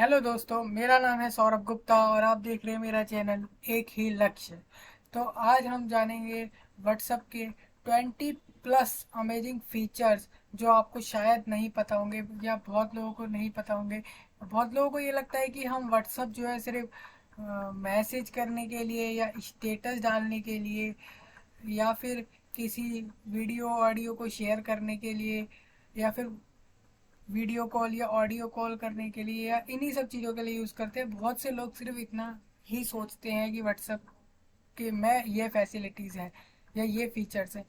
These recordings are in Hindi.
हेलो दोस्तों, मेरा नाम है सौरभ गुप्ता और आप देख रहे हैं मेरा चैनल एक ही लक्ष्य। तो आज हम जानेंगे व्हाट्सएप के 20+ अमेजिंग फीचर्स जो आपको शायद नहीं पता होंगे या बहुत लोगों को नहीं पता होंगे। बहुत लोगों को ये लगता है कि हम व्हाट्सएप जो है सिर्फ मैसेज करने के लिए या स्टेटस डालने के लिए या फिर किसी वीडियो ऑडियो को शेयर करने के लिए या फिर वीडियो कॉल या ऑडियो कॉल करने के लिए या इन्हीं सब चीज़ों के लिए यूज़ करते हैं। बहुत से लोग सिर्फ इतना ही सोचते हैं कि व्हाट्सएप के में ये फैसिलिटीज़ हैं या ये फीचर्स हैं,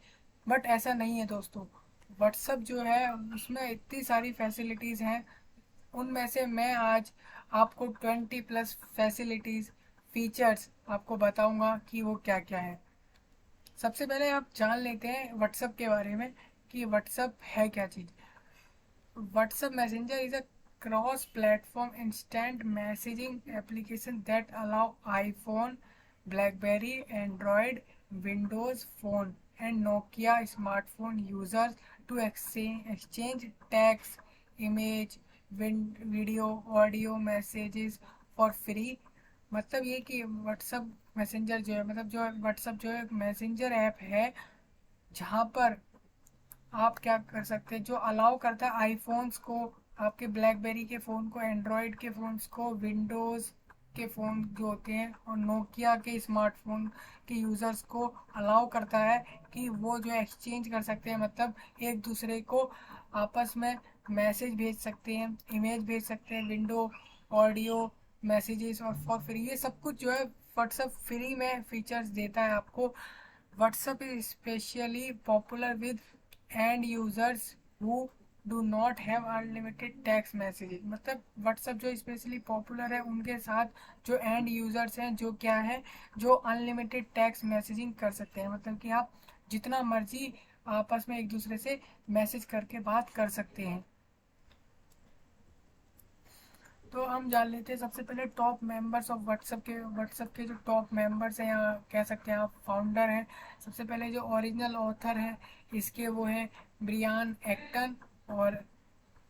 बट ऐसा नहीं है दोस्तों। व्हाट्सएप जो है उसमें इतनी सारी फैसिलिटीज़ हैं, उनमें से मैं आज आपको 20+ फैसिलिटीज़ फीचर्स आपको बताऊंगा कि वो क्या क्या है। सबसे पहले आप जान लेते हैं व्हाट्सएप के बारे में कि व्हाट्सएप है क्या चीज़। WhatsApp Messenger is a cross-platform instant messaging application that allow iPhone, BlackBerry, Android, Windows Phone, and Nokia smartphone users to exchange text, image, video, audio messages for free। मतलब ये कि WhatsApp मैसेंजर जो है, मतलब जो WhatsApp जो है मैसेंजर ऐप है जहाँ पर आप क्या कर सकते हैं, जो अलाउ करता है आईफोन्स को, आपके ब्लैकबेरी के फ़ोन को, एंड्रॉयड के फ़ोन्स को, विंडोज़ के फ़ोन जो होते हैं और नोकिया के स्मार्टफोन के यूज़र्स को अलाउ करता है कि वो जो एक्सचेंज कर सकते हैं, मतलब एक दूसरे को आपस में मैसेज भेज सकते हैं, इमेज भेज सकते हैं, विंडो ऑडियो मैसेजेस और फॉर फ्री। ये सब कुछ जो है व्हाट्सएप फ्री में फीचर्स देता है आपको। WhatsApp is especially popular with end users who do not have unlimited text messages। मतलब WhatsApp जो स्पेशली पॉपुलर है उनके साथ जो एंड यूजर्स हैं, जो क्या है, जो अनलिमिटेड टेक्स्ट मैसेजिंग कर सकते हैं, मतलब कि आप जितना मर्जी आपस में एक दूसरे से मैसेज करके बात कर सकते हैं। तो हम जान लेते हैं सबसे पहले टॉप मेंबर्स ऑफ व्हाट्सएप के जो टॉप मेंबर्स हैं या कह सकते हैं आप फाउंडर हैं। सबसे पहले जो ओरिजिनल ऑथर है इसके वो है ब्रियान एक्टन और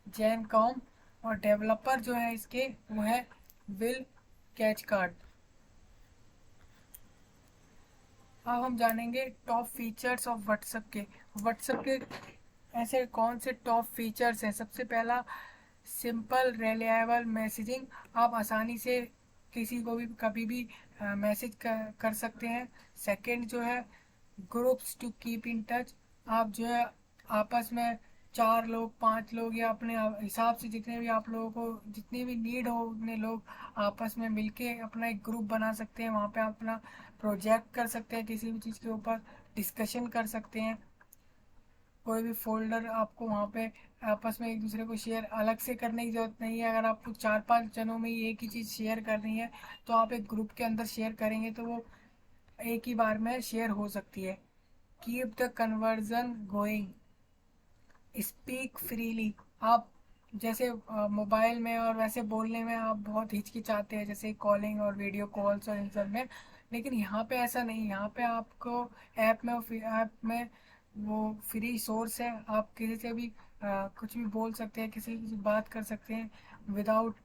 जैन कॉम, और डेवलपर जो है इसके वो है विल कैचकार्ड। अब हम जानेंगे टॉप फीचर्स ऑफ व्हाट्सएप के ऐसे कौन से टॉप फीचर्स हैं। सबसे पहला, सिंपल रिलायबल मैसेजिंग। आप आसानी से किसी को भी कभी भी मैसेज कर सकते हैं। सेकंड जो है, groups to keep in touch. आप जो है आपस में 4 लोग 5 लोग या अपने हिसाब से जितने भी आप लोगों को जितनी भी नीड हो उतने लोग आपस में मिलके अपना एक ग्रुप बना सकते हैं। वहाँ पे आप अपना प्रोजेक्ट कर सकते हैं, किसी भी चीज़ के ऊपर डिस्कशन कर सकते हैं। कोई भी फोल्डर आपको वहाँ पे आपस में एक दूसरे को शेयर अलग से करने की ज़रूरत नहीं है। अगर आपको 4-5 जनों में ही एक ही चीज़ शेयर करनी है तो आप एक ग्रुप के अंदर शेयर करेंगे तो वो एक ही बार में शेयर हो सकती है। Keep the conversion going, speak freely. आप जैसे मोबाइल में और वैसे बोलने में आप बहुत हिचकिचाते हैं, जैसे कॉलिंग और वीडियो कॉल्स और इन सब में, लेकिन यहाँ पे ऐसा नहीं। यहाँ पे आपको ऐप में वो फ्री सोर्स है। आप किसी से भी कुछ भी बोल सकते हैं, किसी से बात कर सकते हैं without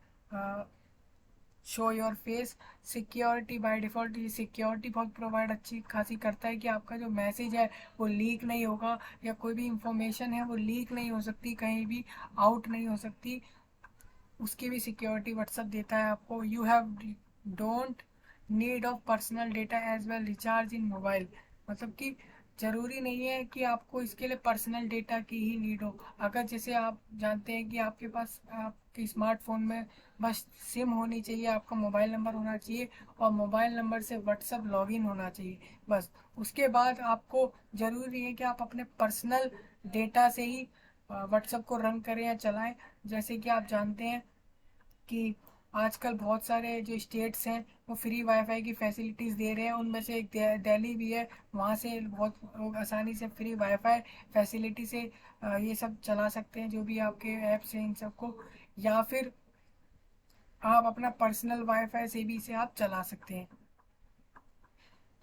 show your face. Security by default ये सिक्योरिटी बहुत प्रोवाइड अच्छी खासी करता है कि आपका जो मैसेज है वो लीक नहीं होगा या कोई भी इंफॉर्मेशन है वो लीक नहीं हो सकती, कहीं भी आउट नहीं हो सकती। उसकी भी सिक्योरिटी व्हाट्सअप देता है आपको। You have don't need of personal data as well recharge in mobile. मतलब कि ज़रूरी नहीं है कि आपको इसके लिए पर्सनल डेटा की ही नीड हो। अगर जैसे आप जानते हैं कि आपके पास आपके स्मार्टफोन में बस सिम होनी चाहिए, आपका मोबाइल नंबर होना चाहिए और मोबाइल नंबर से व्हाट्सअप लॉगिन होना चाहिए, बस। उसके बाद आपको ज़रूरी है कि आप अपने पर्सनल डेटा से ही व्हाट्सअप को रन करें या चलाएं। जैसे कि आप जानते हैं कि आजकल बहुत सारे जो स्टेट्स हैं वो फ्री वाईफाई की फैसिलिटीज़ दे रहे हैं। उनमें से एक दिल्ली भी है। वहाँ से बहुत लोग आसानी से फ्री वाईफाई फैसिलिटी से ये सब चला सकते हैं, जो भी आपके ऐप्स हैं इन सबको। या फिर आप अपना पर्सनल वाईफाई से भी इसे आप चला सकते हैं।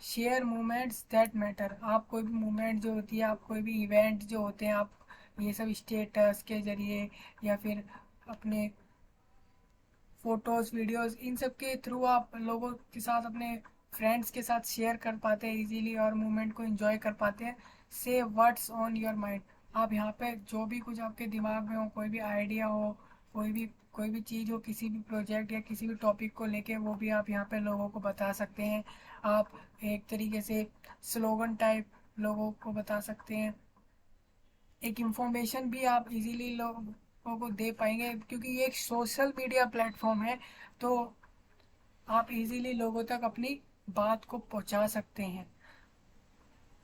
Share moments that matter. आप कोई भी मोमेंट जो होती है, आप कोई भी इवेंट जो होते हैं, आप ये सब स्टेटस के जरिए या फिर अपने फोटोज़ वीडियोज़ इन सब के थ्रू आप लोगों के साथ अपने फ्रेंड्स के साथ शेयर कर पाते हैं इजीली और मोमेंट को एंजॉय कर पाते हैं। से व्हाट्स ऑन योर माइंड, आप यहाँ पे जो भी कुछ आपके दिमाग में हो, कोई भी आइडिया हो, कोई भी चीज़ हो, किसी भी प्रोजेक्ट या किसी भी टॉपिक को लेके, वो भी आप यहाँ पे लोगों को बता सकते हैं। आप एक तरीके से स्लोगन टाइप लोगों को बता सकते हैं। एक इंफॉर्मेशन भी आप इजीली लोगों को दे पाएंगे, क्योंकि ये एक सोशल मीडिया प्लेटफॉर्म है। तो आप इजीली लोगों तक अपनी बात को पहुंचा सकते हैं।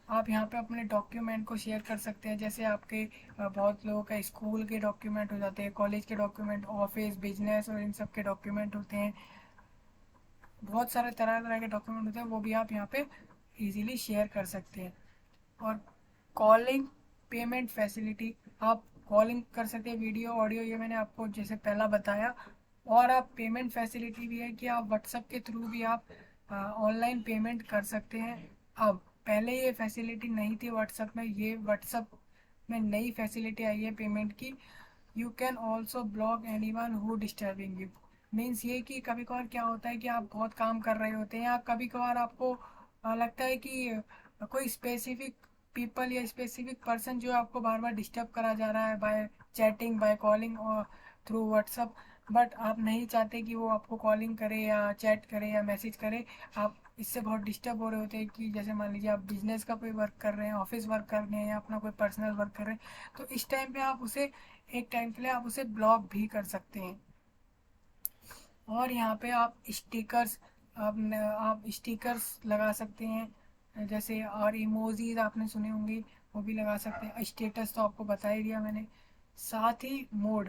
आप यहाँ पे अपने डॉक्यूमेंट को शेयर कर सकते हैं, जैसे आपके बहुत लोगों का स्कूल के डॉक्यूमेंट हो जाते हैं, कॉलेज के डॉक्यूमेंट, ऑफिस बिजनेस और इन सब के डॉक्यूमेंट होते हैं। बहुत सारे तरह तरह के डॉक्यूमेंट होते हैं, वो भी आप यहाँ पे इजीली शेयर कर सकते हैं। और कॉलिंग पेमेंट फैसिलिटी, आप कॉलिंग कर सकते हैं, वीडियो ऑडियो, ये मैंने आपको जैसे पहला बताया। और आप पेमेंट फैसिलिटी भी है कि आप व्हाट्सएप के थ्रू भी आप ऑनलाइन पेमेंट कर सकते हैं। अब पहले ये फैसिलिटी नहीं थी व्हाट्सएप में, ये व्हाट्सएप में नई फैसिलिटी आई है पेमेंट की। You can also block any one who disturbing you. Means ये कि कभी कभार क्या होता है कि आप बहुत काम कर रहे होते हैं, या कभी कभार आपको लगता है कि कोई स्पेसिफिक पीपल या स्पेसिफिक पर्सन जो आपको बार बार डिस्टर्ब करा जा रहा है बाय चैटिंग, बाय कॉलिंग और थ्रू व्हाट्सअप। बट आप नहीं चाहते कि वो आपको कॉलिंग करे या चैट करे या मैसेज करे। आप इससे बहुत डिस्टर्ब हो रहे होते हैं कि जैसे मान लीजिए आप बिजनेस का कोई वर्क कर रहे हैं, ऑफिस वर्क कर रहे हैं, या अपना कोई पर्सनल वर्क कर रहे हैं, तो इस टाइम पे आप उसे एक टाइम के लिए आप उसे ब्लॉक भी कर सकते हैं। और यहाँ पे आप स्टिकर्स, आप स्टिकर्स लगा सकते हैं, जैसे और इमोजीज आपने सुने होंगे, वो भी लगा सकते हैं। स्टेटस तो आपको बता ही दिया मैंने। साथ ही मोड,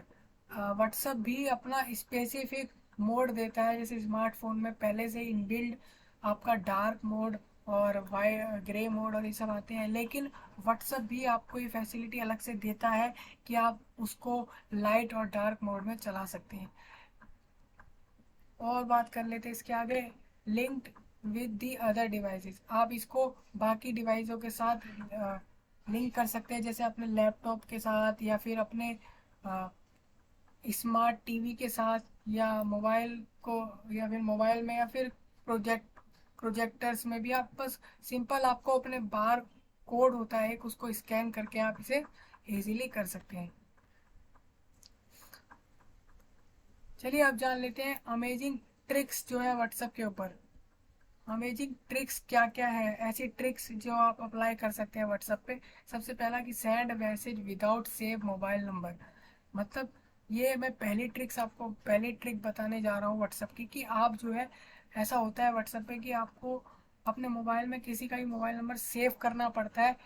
व्हाट्सएप भी अपना स्पेसिफिक मोड देता है, जैसे स्मार्टफोन में पहले से इनबिल्ड आपका डार्क मोड और वाई ग्रे मोड और ये सब आते हैं, लेकिन व्हाट्सएप भी आपको ये फैसिलिटी अलग से देता है कि आप उसको लाइट और डार्क मोड में चला सकते हैं। और बात कर लेते हैं इसके आगे, linked with the other devices, आप इसको बाकी डिवाइसों के साथ लिंक कर सकते हैं, जैसे अपने लैपटॉप के साथ, या फिर अपने स्मार्ट टीवी के साथ, या मोबाइल को, या फिर मोबाइल में, या फिर प्रोजेक्टर्स में भी। आप बस सिंपल आपको अपने बार कोड होता है एक, उसको स्कैन करके आप इसे इजीली कर सकते हैं। चलिए अब जान लेते हैं अमेजिंग ट्रिक्स जो है व्हाट्सएप के ऊपर। अमेजिंग ट्रिक्स क्या क्या है, ऐसी ट्रिक्स जो आप अप्लाई कर सकते हैं व्हाट्सएप पे। सबसे पहला कि send message without save mobile number. मतलब ये मैं पहली ट्रिक बताने जा रहा हूँ व्हाट्सएप की, कि आप जो है, ऐसा होता है व्हाट्सएप पे कि आपको अपने मोबाइल में किसी का भी मोबाइल नंबर सेव करना पड़ता है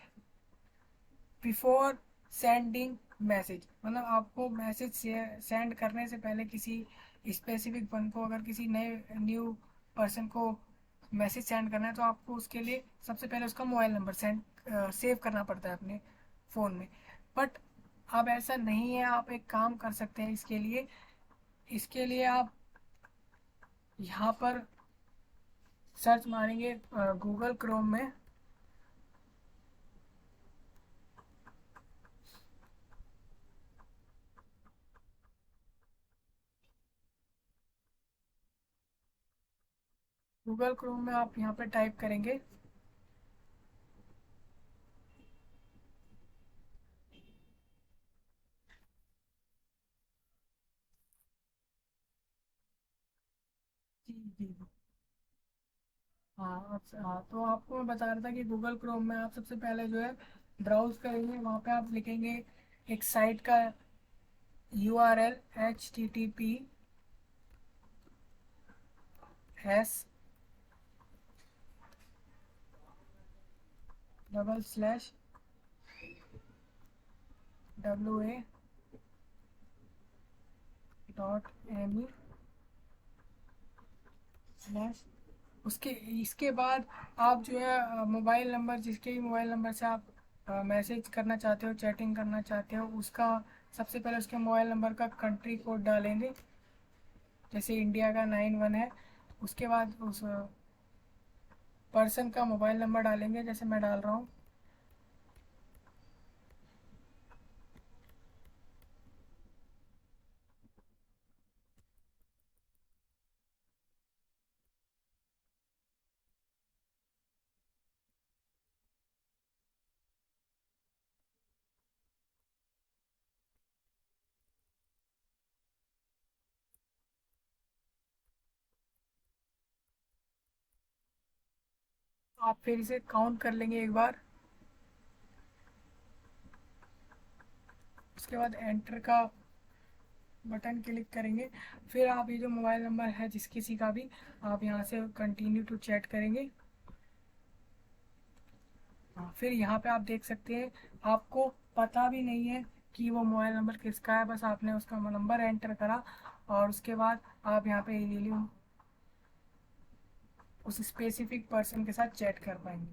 बिफोर सेंडिंग मैसेज। मतलब आपको मैसेज सेंड करने से पहले किसी स्पेसिफिक वन को, अगर किसी नए न्यू पर्सन को मैसेज सेंड करना है, तो आपको उसके लिए सबसे पहले उसका मोबाइल नंबर सेव करना पड़ता है अपने फ़ोन में। बट अब ऐसा नहीं है, आप एक काम कर सकते हैं इसके लिए आप यहाँ पर सर्च मारेंगे गूगल क्रोम में। गूगल क्रोम में आप यहाँ पे टाइप करेंगे जी जी जी। हाँ हाँ, तो आपको मैं बता रहा था कि गूगल क्रोम में आप सबसे पहले जो है ब्राउज करेंगे, वहाँ पे आप लिखेंगे एक साइट का URL, https://wa.me/ उसके इसके बाद आप जो है मोबाइल नंबर, जिसके भी मोबाइल नंबर से आप मैसेज करना चाहते हो, चैटिंग करना चाहते हो, उसका सबसे पहले उसके मोबाइल नंबर का कंट्री कोड डालेंगे, जैसे इंडिया का 91 है। उसके बाद उस पर्सन का मोबाइल नंबर डालेंगे, जैसे मैं डाल रहा हूँ। आप फिर इसे काउंट कर लेंगे एक बार, उसके बाद एंटर का बटन क्लिक करेंगे। फिर आप ये जो मोबाइल नंबर है जिस किसी का भी, आप यहाँ से कंटिन्यू टू चैट करेंगे। हाँ, फिर यहाँ पे आप देख सकते हैं आपको पता भी नहीं है कि वो मोबाइल नंबर किसका है, बस आपने उसका नंबर एंटर करा और उसके बाद आप यहाँ पे इजीली उस स्पेसिफिक पर्सन के साथ चैट कर पाएंगे।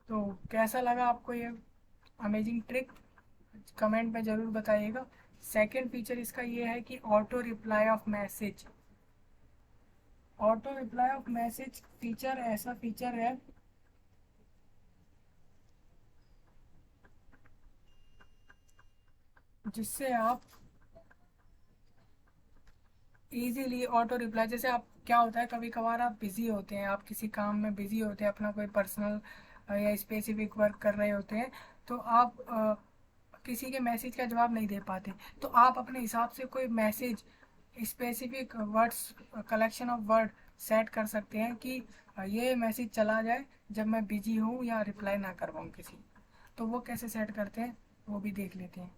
तो कैसा लगा आपको ये अमेजिंग ट्रिक, कमेंट में ज़रूर बताइएगा। सेकंड फीचर इसका ये है कि auto reply off message. Auto reply off message feature ऐसा फीचर है जिससे आप इजीली ऑटो रिप्लाई, जैसे आप क्या होता है कभी कभार आप बिजी होते हैं, आप किसी काम में बिजी होते हैं, अपना कोई पर्सनल या स्पेसिफिक वर्क कर रहे होते हैं, तो आप किसी के मैसेज का जवाब नहीं दे पाते, तो आप अपने हिसाब से कोई message specific words, collection of word set कर सकते हैं कि ये मैसेज चला जाए जब मैं बिजी हूँ या रिप्लाई ना कर पाऊँ किसी। तो वो कैसे सेट करते हैं वो भी देख लेते हैं।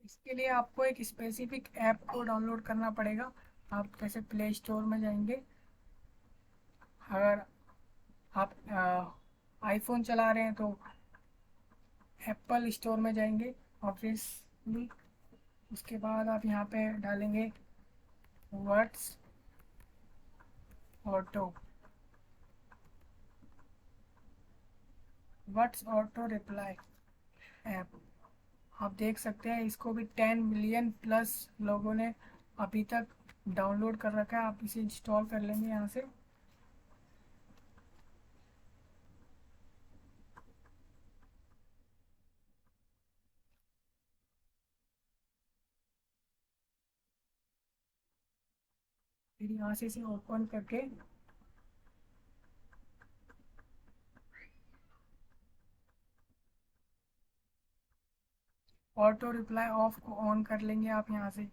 इसके लिए आपको एक स्पेसिफिक ऐप को डाउनलोड करना पड़ेगा। आप जैसे प्ले स्टोर में जाएंगे, अगर आप आईफोन चला रहे हैं तो एप्पल स्टोर में जाएंगे ऑब्वियसली। उसके बाद आप यहाँ पे डालेंगे words auto, words auto reply app. आप देख सकते हैं इसको भी 10 मिलियन प्लस लोगों ने अभी तक डाउनलोड कर रखा है। आप इसे इंस्टॉल कर लेंगे यहाँ से। फिर यहाँ से इसे ओपन करके ऑटो रिप्लाई ऑफ को ऑन कर लेंगे आप यहाँ से।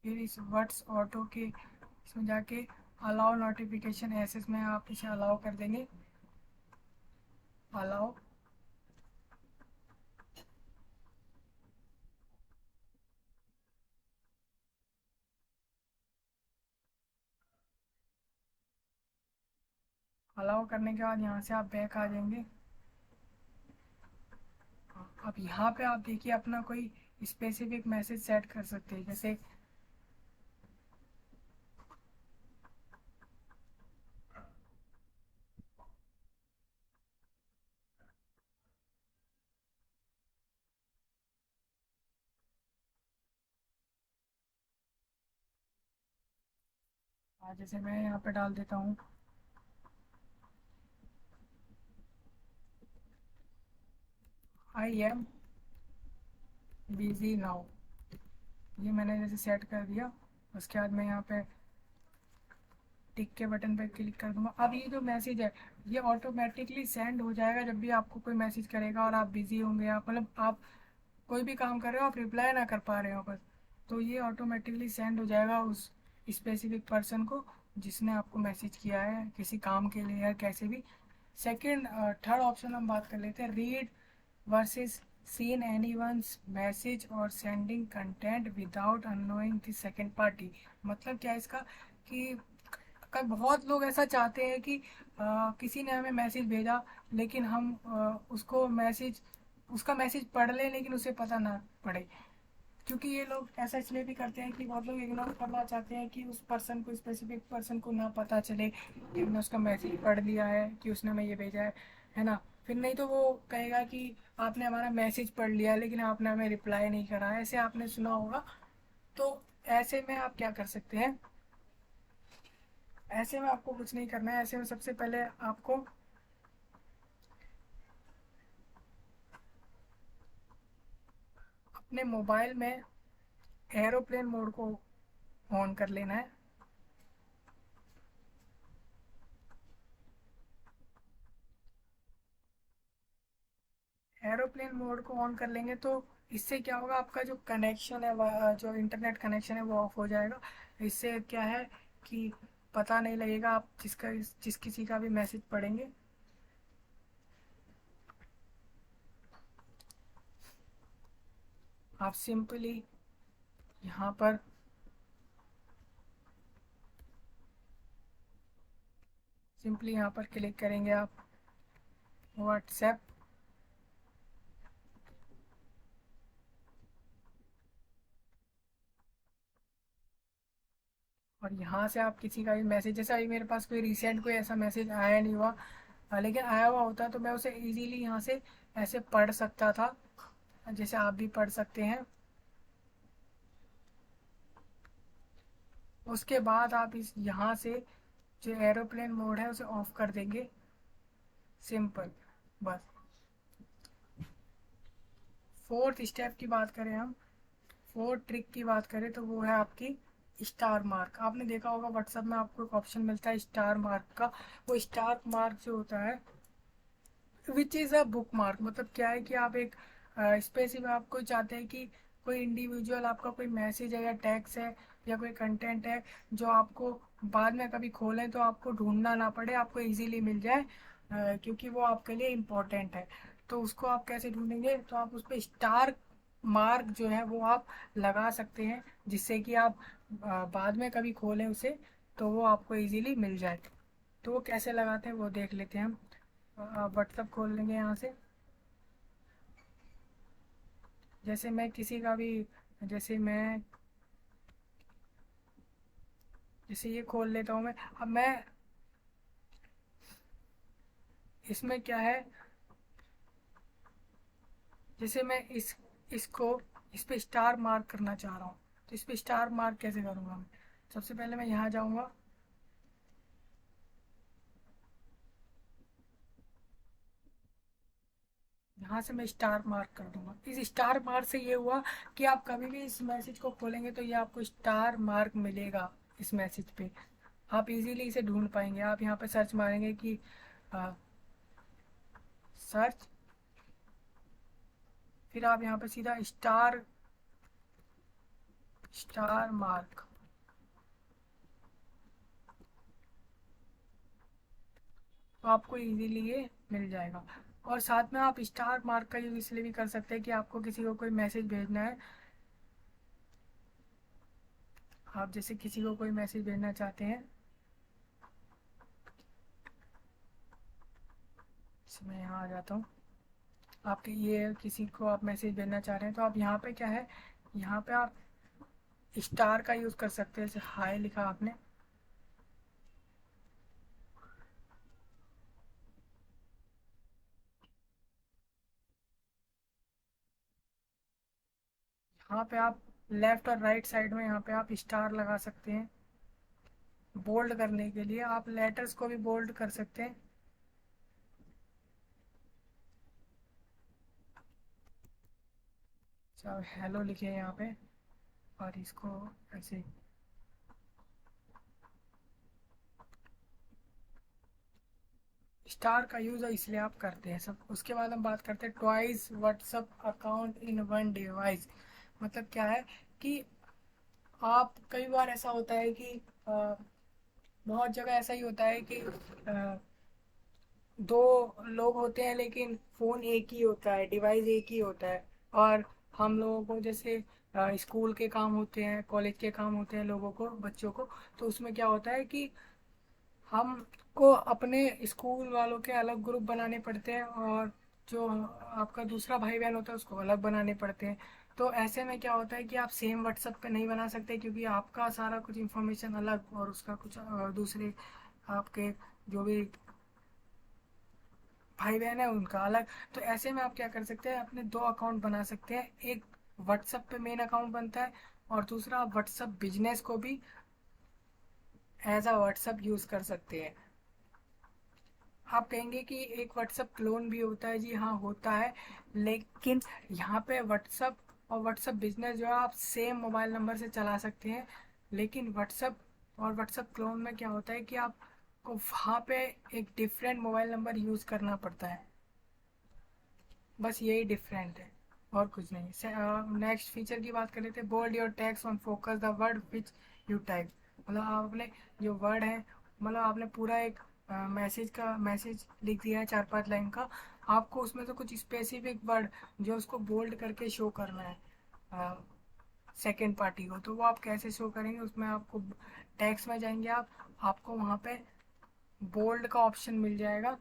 फिर इस वर्ड्स ऑटो के इसमें जाके अलाउ नोटिफिकेशन एसेस में आप इसे अलाउ कर देंगे। अलाउ, अलाउ करने के बाद यहाँ से आप बैक आ जाएंगे। अब यहाँ पे आप देखिए अपना कोई स्पेसिफिक मैसेज सेट कर सकते हैं, जैसे जैसे मैं यहाँ पे डाल देता हूँ आई एम बिजी नाउ। ये मैंने जैसे सेट कर दिया, उसके बाद मैं यहाँ पे टिक के बटन पर क्लिक कर दूंगा। अब ये जो मैसेज है ये ऑटोमेटिकली सेंड हो जाएगा जब भी आपको कोई मैसेज करेगा और आप बिजी होंगे, आप मतलब आप कोई भी काम कर रहे हो, आप रिप्लाई ना कर पा रहे हो बस, तो ये ऑटोमेटिकली सेंड हो जाएगा उस स्पेसिफिक पर्सन को जिसने आपको मैसेज किया है किसी काम के लिए या कैसे भी। सेकंड, थर्ड ऑप्शन हम बात कर लेते हैं, read versus seen anyone's message और sending content without unknowing the second party. मतलब क्या है इसका कि बहुत लोग ऐसा चाहते हैं कि किसी ने हमें मैसेज भेजा लेकिन हम उसको मैसेज उसका मैसेज पढ़ लें लेकिन उसे पता ना पड़े। क्योंकि ये लोग ऐसा इसलिए भी करते हैं कि बहुत लोग इग्नोर करना चाहते हैं कि उस पर्सन को, स्पेसिफिक पर्सन को ना पता चले कि हमने उसका मैसेज पढ़ लिया है, कि उसने हमें ये भेजा है ना। फिर नहीं तो वो कहेगा कि आपने हमारा मैसेज पढ़ लिया लेकिन आपने हमें रिप्लाई नहीं करा, ऐसे आपने सुना होगा। तो ऐसे में आप क्या कर सकते हैं, ऐसे में आपको कुछ नहीं करना है। ऐसे में सबसे पहले आपको अपने मोबाइल में एरोप्लेन मोड को ऑन कर लेना है। एरोप्लेन मोड को ऑन कर लेंगे तो इससे क्या होगा, आपका जो कनेक्शन है जो इंटरनेट कनेक्शन है वो ऑफ हो जाएगा। इससे क्या है कि पता नहीं लगेगा आप जिस किसी का भी मैसेज पढ़ेंगे। आप यहाँ पर सिंपली यहाँ पर क्लिक करेंगे आप व्हाट्सएप। और यहाँ से आप किसी का भी मैसेज, जैसा अभी मेरे पास कोई रिसेंट कोई ऐसा मैसेज आया नहीं हुआ, लेकिन आया हुआ होता तो मैं उसे इजीली यहाँ से ऐसे पढ़ सकता था, जैसे आप भी पढ़ सकते हैं। उसके बाद आप इस यहाँ से जो एरोप्लेन मोड है उसे ऑफ कर देंगे, सिंपल, बस। फोर्थ स्टेप की बात करें हम, फोर्थ ट्रिक की बात करें तो वो है आपकी स्टार मार्क। आपने देखा होगा व्हाट्सएप में आपको एक ऑप्शन मिलता है स्टार मार्क का। वो स्टार मार्क जो होता है which is a book mark, मतलब क्या है कि आप एक स्पेसिफिक आपको चाहते हैं कि कोई इंडिविजुअल आपका कोई मैसेज है या टैक्स है या कोई कंटेंट है जो आपको बाद में कभी खोलें तो आपको ढूंढना ना पड़े, आपको इजीली मिल जाए, क्योंकि वो आपके लिए इम्पोर्टेंट है। तो उसको आप कैसे ढूंढेंगे, तो आप उस पर स्टार मार्क जो है वो आप लगा सकते हैं, जिससे कि आप बाद में कभी खोलें उसे तो वो आपको इजीली मिल जाए। तो वो कैसे लगाते हैं वो देख लेते हैं हम। आप व्हाट्सअप खोल लेंगे यहाँ से। जैसे मैं किसी का भी, जैसे मैं जैसे ये खोल लेता हूँ मैं। अब मैं इसमें क्या है, जैसे मैं इसको इस पे स्टार मार्क करना चाह रहा हूँ, तो इस पे स्टार मार्क कैसे करूँगा मैं। सबसे पहले मैं यहाँ जाऊँगा, यहाँ से मैं स्टार मार्क कर दूंगा। इस स्टार मार्क से ये हुआ कि आप कभी भी इस मैसेज को खोलेंगे तो ये आपको स्टार मार्क मिलेगा इस मैसेज पे। आप इजीली इसे ढूंढ पाएंगे। आप यहाँ पे सर्च मारेंगे कि सर्च, फिर आप यहाँ पे सीधा स्टार स्टार मार्क, तो आपको इजीली ये मिल जाएगा। और साथ में आप स्टार मार्क का यूज इसलिए भी कर सकते हैं कि आपको किसी को कोई मैसेज भेजना है, आप जैसे किसी को कोई मैसेज भेजना चाहते हैं, मैं यहाँ आ जाता हूँ। आपके ये किसी को आप मैसेज भेजना चाह रहे हैं तो आप यहाँ पे क्या है, यहाँ पे आप स्टार का यूज़ कर सकते हैं। जैसे हाय लिखा आपने, यहाँ पे आप लेफ्ट और राइट साइड में यहाँ पे आप स्टार लगा सकते हैं। बोल्ड करने के लिए आप लेटर्स को भी बोल्ड कर सकते हैं। अच्छा हेलो लिखे हैं यहाँ पे, और इसको ऐसे स्टार का यूज़ इसलिए आप करते हैं सब। उसके बाद हम बात करते हैं twice WhatsApp account in one device. मतलब क्या है कि आप कई बार ऐसा होता है कि बहुत जगह ऐसा ही होता है कि दो लोग होते हैं लेकिन फ़ोन एक ही होता है, डिवाइस एक ही होता है। और हम लोगों को जैसे स्कूल के काम होते हैं, कॉलेज के काम होते हैं, लोगों को, बच्चों को, तो उसमें क्या होता है कि हमको अपने स्कूल वालों के अलग ग्रुप बनाने पड़ते हैं और जो आपका दूसरा भाई बहन होता है उसको अलग बनाने पड़ते हैं। तो ऐसे में क्या होता है कि आप सेम व्हाट्सएप पे नहीं बना सकते, क्योंकि आपका सारा कुछ इन्फॉर्मेशन अलग और उसका कुछ दूसरे आपके जो भी भाई बहन है उनका अलग। तो ऐसे में आप क्या कर सकते हैं, अपने दो अकाउंट बना सकते हैं। एक व्हाट्सएप पे मेन अकाउंट बनता है और दूसरा आप व्हाट्सएप बिजनेस को भी एज अ व्हाट्सएप यूज़ कर सकते हैं। आप कहेंगे कि एक व्हाट्सएप क्लोन भी होता है, जी हाँ होता है, लेकिन यहाँ पे व्हाट्सएप और व्हाट्सअप बिजनेस जो है आप सेम मोबाइल नंबर से चला सकते हैं। लेकिन व्हाट्सअप और व्हाट्सअप क्लोन में क्या होता है कि आपको वहाँ पे एक डिफरेंट मोबाइल नंबर यूज़ करना पड़ता है। बस यही डिफरेंट है और कुछ नहीं। नेक्स्ट फीचर की बात कर लेते हैं, bold your text on focus the word which you type. मतलब आपने जो वर्ड है, मतलब आपने पूरा एक मैसेज लिख दिया है 4-5 लाइन का, आपको उसमें से कुछ स्पेसिफिक वर्ड जो उसको बोल्ड करके शो करना है सेकेंड पार्टी को। तो वो आप कैसे शो करेंगे, उसमें आपको टेक्स्ट में जाएंगे आप, आपको वहाँ पे बोल्ड का ऑप्शन मिल जाएगा।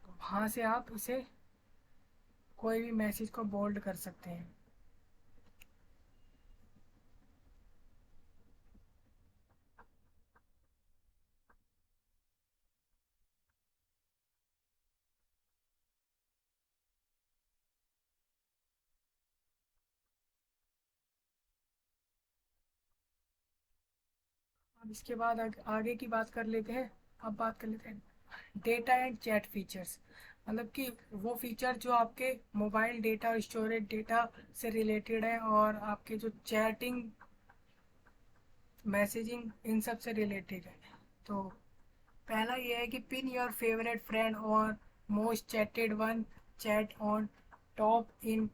वहाँ से आप उसे कोई भी मैसेज को बोल्ड कर सकते हैं। अब इसके बाद आगे की बात कर लेते हैं। अब बात कर लेते हैं डेटा एंड चैट फीचर्स। मतलब कि वो फीचर जो आपके मोबाइल डेटा और स्टोरेज डेटा से रिलेटेड है और आपके जो चैटिंग मैसेजिंग इन सब से रिलेटेड है। तो पहला ये है कि पिन योर फेवरेट फ्रेंड और most chatted one chat on top in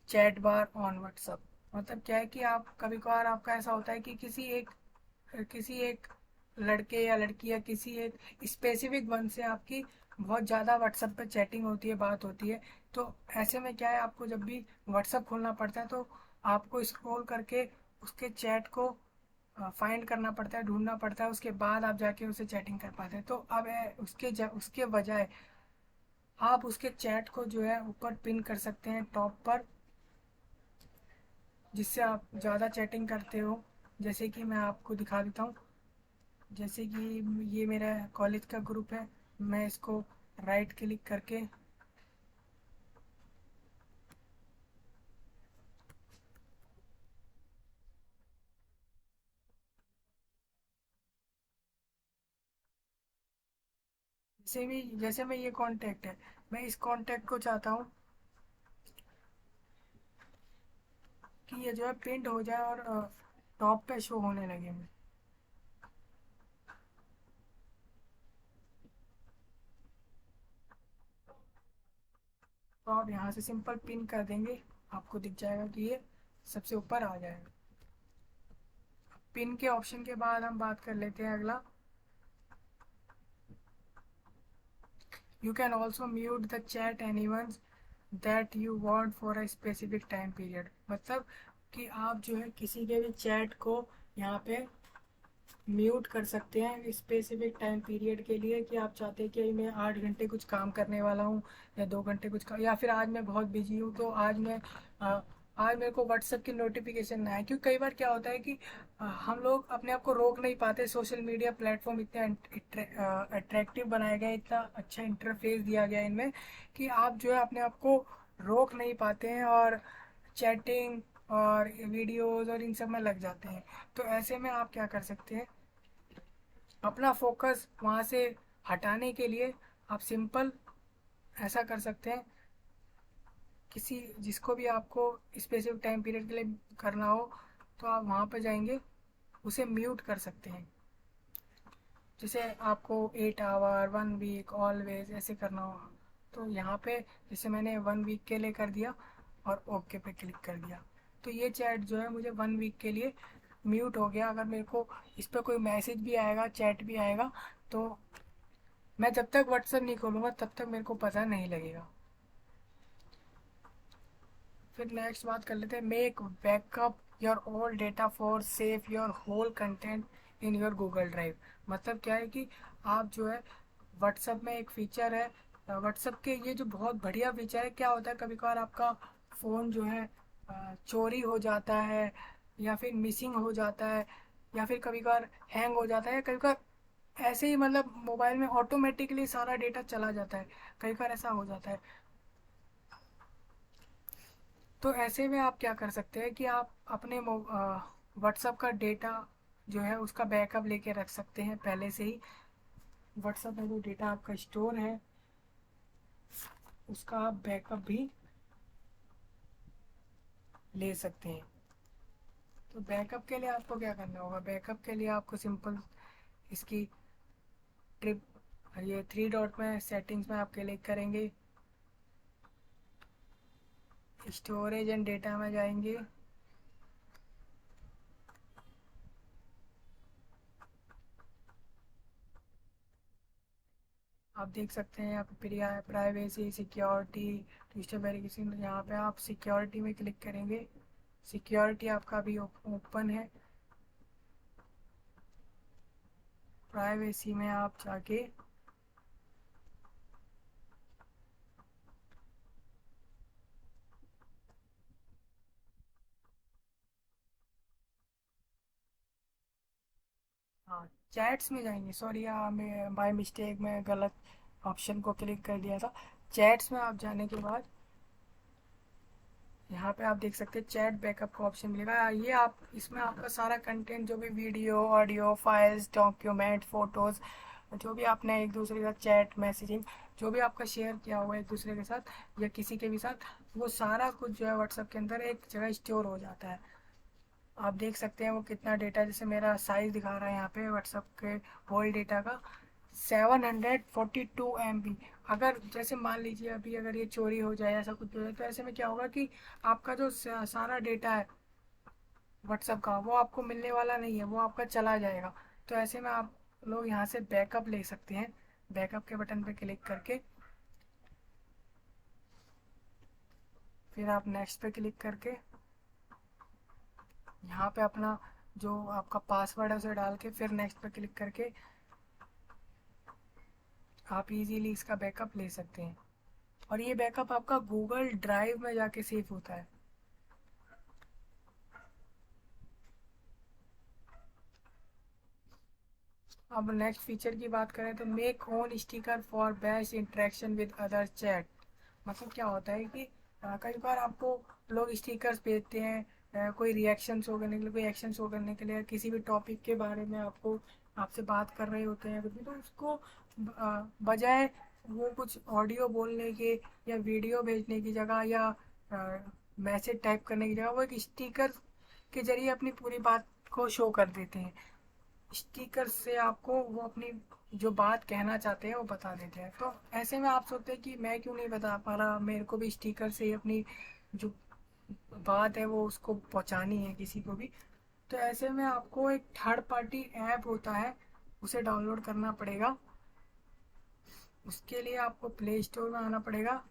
chat bar on WhatsApp. मतलब क्या है कि आप कभी कभार आपका ऐसा होता है कि किसी एक लड़के या लड़की या किसी एक स्पेसिफिक वन से आपकी बहुत ज़्यादा व्हाट्सएप पे चैटिंग होती है, बात होती है। तो ऐसे में क्या है, आपको जब भी व्हाट्सएप खोलना पड़ता है तो आपको स्क्रॉल करके उसके चैट को फाइंड करना पड़ता है, ढूंढना पड़ता है, उसके बाद आप जाके उससे चैटिंग कर पाते हैं। तो अब उसके बजाय आप उसके चैट को जो है ऊपर पिन कर सकते हैं टॉप पर, जिससे आप ज़्यादा चैटिंग करते हो। जैसे कि मैं आपको दिखा देता हूँ। जैसे कि ये मेरा कॉलेज का ग्रुप है, मैं इसको राइट क्लिक करके जैसे मैं ये कांटेक्ट है, मैं इस कांटेक्ट को चाहता हूँ कि ये जो है पिंड हो जाए और टॉप पे शो होने लगे। मैं तो आप यहाँ से सिंपल पिन कर देंगे, आपको दिख जाएगा कि ये सबसे ऊपर आ जाएगा। पिन के ऑप्शन के बाद हम बात कर लेते हैं अगला, you can also mute the chat anyone that you want for a specific time period. मतलब कि आप जो है किसी के भी चैट को यहाँ पे म्यूट कर सकते हैं स्पेसिफिक टाइम पीरियड के लिए, कि आप चाहते हैं कि मैं 8 घंटे कुछ काम करने वाला हूँ या 2 घंटे कुछ काम, या फिर आज मैं बहुत बिजी हूँ तो अ, आज मेरे को व्हाट्सएप की नोटिफिकेशन ना आए। क्योंकि कई बार क्या होता है कि हम लोग अपने आप को रोक नहीं पाते। सोशल मीडिया प्लेटफॉर्म इतने अट्रैक्टिव बनाए गए, इतना अच्छा इंटरफेस दिया गया है इनमें कि आप जो है अपने आप को रोक नहीं पाते हैं और चैटिंग और वीडियोस और इन सब में लग जाते हैं। तो ऐसे में आप क्या कर सकते हैं, अपना फोकस वहाँ से हटाने के लिए आप सिंपल ऐसा कर सकते हैं, किसी जिसको भी आपको स्पेसिफिक टाइम पीरियड के लिए करना हो तो आप वहाँ पे जाएंगे, उसे म्यूट कर सकते हैं। जैसे आपको 8 आवर 1 वीक ऑलवेज ऐसे करना हो तो यहाँ पे जैसे मैंने 1 वीक के लिए कर दिया और ओके पे क्लिक कर दिया, तो ये चैट जो है मुझे 1 वीक के लिए म्यूट हो गया। अगर मेरे को इस पर कोई मैसेज भी आएगा, चैट भी आएगा, तो मैं जब तक व्हाट्सएप नहीं खोलूँगा तब तक मेरे को पता नहीं लगेगा। फिर नेक्स्ट बात कर लेते हैं, make backup your all data for save your whole content in your Google Drive. मतलब क्या है कि आप जो है व्हाट्सएप में एक फीचर है, व्हाट्सएप के ये जो बहुत बढ़िया फीचर है, क्या होता है कभी कभार आपका फ़ोन जो है चोरी हो जाता है या फिर मिसिंग हो जाता है या फिर कभी कभार हैंग हो जाता है, कभी कभार ऐसे ही मतलब मोबाइल में ऑटोमेटिकली सारा डेटा चला जाता है, कई बार ऐसा हो जाता है। तो ऐसे में आप क्या कर सकते हैं कि आप अपने व्हाट्सएप का डेटा जो है उसका बैकअप लेके रख सकते हैं पहले से ही। व्हाट्सएप में जो डेटा आपका स्टोर है उसका आप बैकअप भी ले सकते हैं। तो बैकअप के लिए आपको क्या करना होगा, बैकअप के लिए आपको सिंपल इसकी ट्रिप, ये थ्री डॉट में सेटिंग्स में आप क्लिक करेंगे, स्टोरेज एंड डेटा में जाएंगे, आप देख सकते हैं यहाँ पे प्राइवेसी सिक्योरिटी डिजिटल वेरिफिकेशन, यहाँ पे आप सिक्योरिटी में क्लिक करेंगे। सिक्योरिटी आपका अभी ओपन है। प्राइवेसी में आप जाके हाँ चैट्स में जाएंगे, सॉरी मैं बाय मिस्टेक में गलत ऑप्शन को क्लिक कर दिया था। चैट्स में आप जाने के बाद यहाँ पे आप देख सकते हैं चैट बैकअप का ऑप्शन मिलेगा। ये आप इसमें आपका सारा कंटेंट जो भी video audio files document photos जो भी आपने एक दूसरे के साथ चैट मैसेजिंग जो भी आपका शेयर किया हुआ है एक दूसरे के साथ या किसी के भी साथ, वो सारा कुछ जो है व्हाट्सएप के अंदर एक जगह स्टोर हो जाता है। आप देख सकते हैं वो कितना डेटा, जैसे मेरा साइज दिखा रहा है यहाँ पे व्हाट्सएप के होल डेटा का 742 MB। अगर जैसे मान लीजिए अभी अगर ये चोरी हो जाए ऐसा कुछ हो जाए तो ऐसे में क्या होगा कि आपका जो सारा डेटा है व्हाट्सएप का वो आपको मिलने वाला नहीं है, वो आपका चला जाएगा। तो ऐसे में आप लोग यहाँ से बैकअप ले सकते हैं, बैकअप के बटन पे क्लिक करके फिर आप नेक्स्ट पे क्लिक करके यहाँ पे अपना जो आपका पासवर्ड है उसे डाल के फिर नेक्स्ट पे क्लिक करके आप इजीली इसका बैकअप ले सकते हैं। और ये बैकअप आपका गूगल ड्राइव में जाके सेव होता है। अब नेक्स्ट फीचर की बात करें तो make own sticker for best interaction with other chat. मतलब क्या होता है कि कई बार आपको लोग स्टिकर्स भेजते हैं, कोई रिएक्शन शो करने के लिए, कोई एक्शन शो करने के लिए, किसी भी टॉपिक के बारे में आपको आपसे बात कर रहे होते हैं कुछ भी, तो उसको बजाय वो कुछ ऑडियो बोलने के या वीडियो भेजने की जगह या मैसेज टाइप करने की जगह वो एक स्टिकर के जरिए अपनी पूरी बात को शो कर देते हैं। स्टिकर से आपको वो अपनी जो बात कहना चाहते हैं वो बता देते हैं। तो ऐसे में आप सोचते हैं कि मैं क्यों नहीं बता पा रहा, मेरे को भी स्टिकर से ही अपनी जो बात है वो उसको पहुंचानी है किसी को भी। तो ऐसे में आपको एक थर्ड पार्टी ऐप होता है उसे डाउनलोड करना पड़ेगा। उसके लिए आपको प्ले स्टोर में आना पड़ेगा।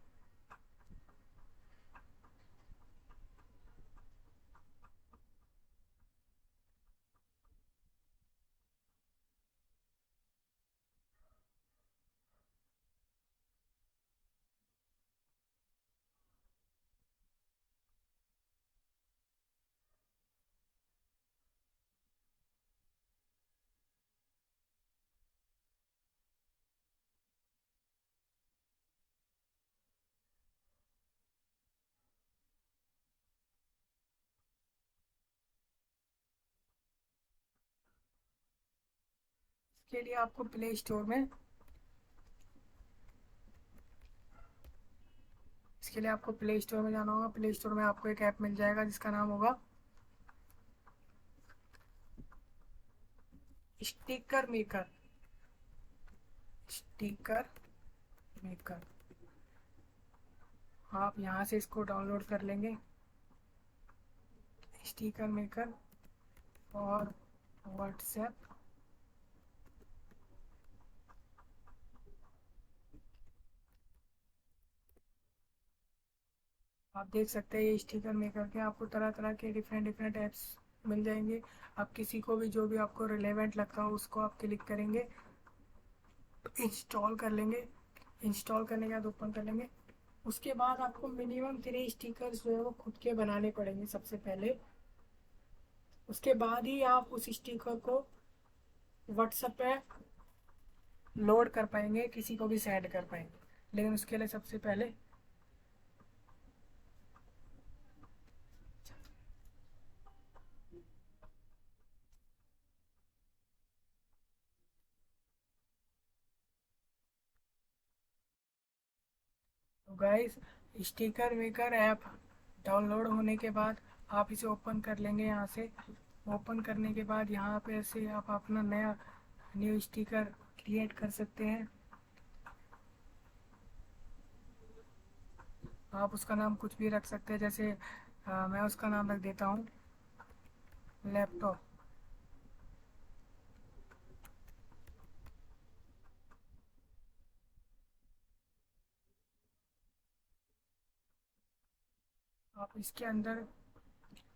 इसके लिए आपको प्ले स्टोर में इसके लिए आपको प्ले स्टोर में जाना होगा। प्ले स्टोर में आपको एक ऐप मिल जाएगा जिसका नाम होगा स्टिकर मेकर। स्टिकर मेकर आप यहाँ से इसको डाउनलोड कर लेंगे। स्टिकर मेकर और व्हाट्सएप। आप देख सकते हैं ये स्टिकर मेकर के आपको तरह तरह के डिफरेंट डिफरेंट ऐप्स मिल जाएंगे। आप किसी को भी जो भी आपको रिलेवेंट लगता हो उसको आप क्लिक करेंगे, इंस्टॉल कर लेंगे। इंस्टॉल करने के बाद ओपन कर लेंगे। उसके बाद आपको मिनिमम 3 स्टिकर्स जो है वो खुद के बनाने पड़ेंगे सबसे पहले। उसके बाद ही आप उस स्टिकर को व्हाट्सएप पे लोड कर पाएंगे, किसी को भी सेंड कर पाएंगे। लेकिन उसके लिए सबसे पहले तो guys sticker maker app download होने के बाद आप इसे ओपन कर लेंगे यहाँ से। ओपन करने के बाद यहाँ पे से आप अपना नया न्यू स्टिकर क्रिएट कर सकते हैं। आप उसका नाम कुछ भी रख सकते हैं, जैसे मैं उसका नाम रख देता हूँ लैपटॉप। आप इसके अंदर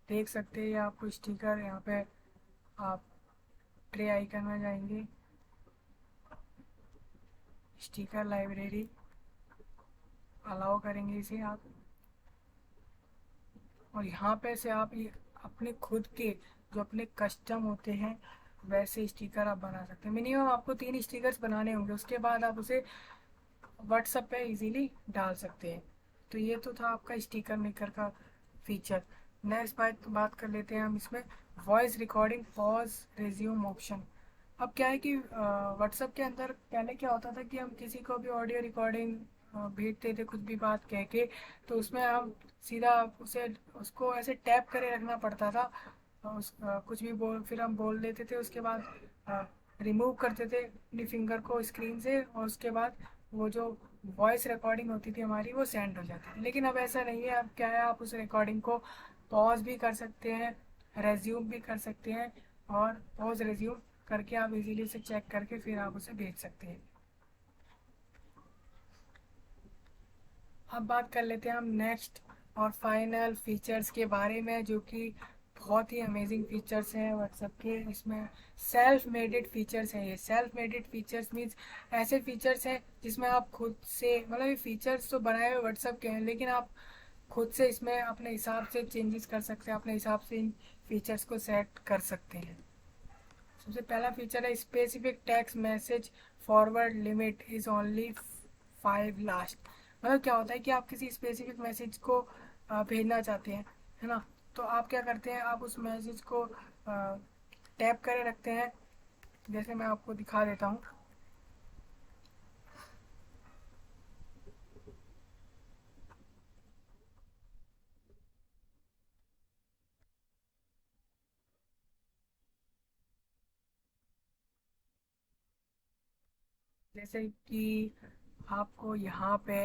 देख सकते हैं, ये आपको स्टिकर यहाँ पे आप ट्रे आइकन में जाएंगे, स्टिकर लाइब्रेरी अलाउ करेंगे इसे आप। और यहाँ पे से आप ये अपने खुद के जो अपने कस्टम होते हैं वैसे स्टिकर आप बना सकते हैं। मिनिमम आपको 3 स्टिकर्स बनाने होंगे, उसके बाद आप उसे व्हाट्सएप पे इजीली डाल सकते हैं। तो ये तो था आपका स्टिकर मेकर का फीचर। नेक्स्ट बात कर लेते हैं हम इसमें voice recording pause resume option. अब क्या है कि व्हाट्सएप के अंदर पहले क्या होता था कि हम किसी को भी ऑडियो रिकॉर्डिंग भेजते थे कुछ भी बात कह के, तो उसमें हम सीधा उसे उसको ऐसे टैप करे रखना पड़ता था। कुछ भी बोल फिर हम बोल देते थे, उसके बाद रिमूव करते थे अपनी फिंगर को स्क्रीन से, और उसके बाद वो जो वॉइस रिकॉर्डिंग होती थी हमारी वो सेंड हो जाती थी। लेकिन अब ऐसा नहीं है। अब क्या है, आप उस रिकॉर्डिंग को पॉज भी कर सकते हैं, रेज्यूम भी कर सकते हैं, और पॉज रेज्यूम करके आप इजीली उसे चेक करके फिर आप उसे भेज सकते हैं। अब बात कर लेते हैं हम नेक्स्ट और फाइनल फीचर्स के बारे में, जो कि बहुत ही अमेजिंग फीचर्स हैं व्हाट्सएप के। इसमें सेल्फ मेडेड फीचर्स हैं। ये सेल्फ मेडेड फीचर्स मीन्स ऐसे फीचर्स हैं जिसमें आप खुद से, मतलब ये फीचर्स तो बनाए हुए व्हाट्सएप के हैं, लेकिन आप खुद से इसमें अपने हिसाब से चेंजेस कर सकते हैं, अपने हिसाब से इन फीचर्स को सेट कर सकते हैं। सबसे पहला फीचर है specific text message forward limit is only 5 last. मतलब क्या होता है कि आप किसी स्पेसिफिक मैसेज को भेजना चाहते हैं, है ना। तो आप क्या करते हैं, आप उस मैसेज को टैप करे रखते हैं। जैसे मैं आपको दिखा देता हूँ। जैसे कि आपको यहाँ पे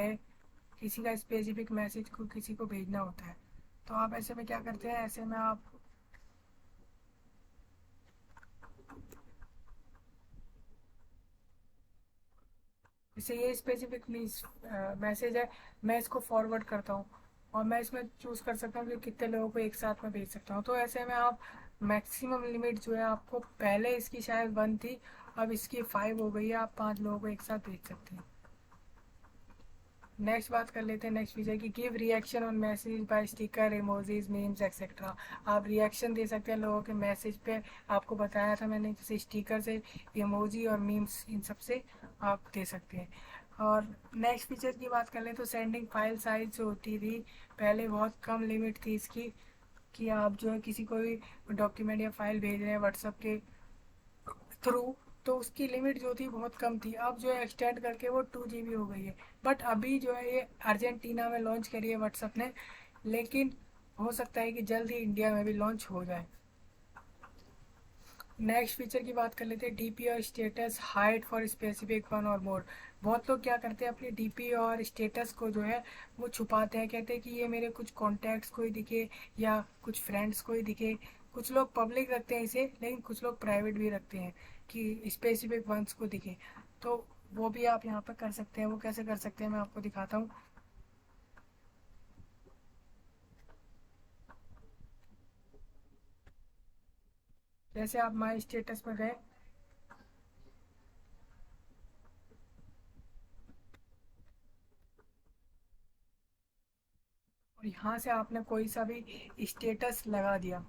किसी का स्पेसिफिक मैसेज को किसी को भेजना होता है, तो आप ऐसे में क्या करते हैं, ऐसे में आप जैसे ये स्पेसिफिक मैसेज है, मैं इसको फॉरवर्ड करता हूँ, और मैं इसमें चूज कर सकता हूँ कि कितने लोगों को एक साथ में भेज सकता हूँ। तो ऐसे में आप मैक्सिमम लिमिट जो है, आपको पहले इसकी शायद 1 थी, अब इसकी 5 हो गई है, आप 5 लोगों को एक साथ भेज सकते हैं। नेक्स्ट बात कर लेते हैं नेक्स्ट फीचर की, give reaction on message bye sticker emojis memes etcetera. आप रिएक्शन दे सकते हैं लोगों के मैसेज पे। आपको बताया था मैंने, जैसे स्टिकर से, इमोजी और मीम्स, इन सब से आप दे सकते हैं। और नेक्स्ट फीचर की बात कर लें तो सेंडिंग फाइल साइज जो होती थी पहले, बहुत कम लिमिट थी इसकी, कि आप जो है किसी को भी डॉक्यूमेंट या फाइल भेज रहे हैं व्हाट्सएप के थ्रू, तो उसकी लिमिट जो थी बहुत कम थी। अब जो है एक्सटेंड करके वो 2 GB हो गई है। बट अभी जो है ये अर्जेंटीना में लॉन्च करी है व्हाट्सएप ने, लेकिन हो सकता है कि जल्द ही इंडिया में भी लॉन्च हो जाए। नेक्स्ट फीचर की बात कर लेते हैं, डीपी और status hide for specific one और मोर। बहुत लोग क्या करते हैं, अपनी डीपी और स्टेटस को जो है वो छुपाते हैं, कहते हैं कि ये मेरे कुछ कॉन्टैक्ट्स को ही दिखे या कुछ फ्रेंड्स को ही दिखे। कुछ लोग पब्लिक रखते हैं इसे, लेकिन कुछ लोग प्राइवेट भी रखते हैं कि स्पेसिफिक वंस को दिखे। तो वो भी आप यहाँ पर कर सकते हैं। वो कैसे कर सकते हैं मैं आपको दिखाता हूँ। जैसे आप माई स्टेटस पर गए, और यहाँ से आपने कोई सा भी स्टेटस लगा दिया,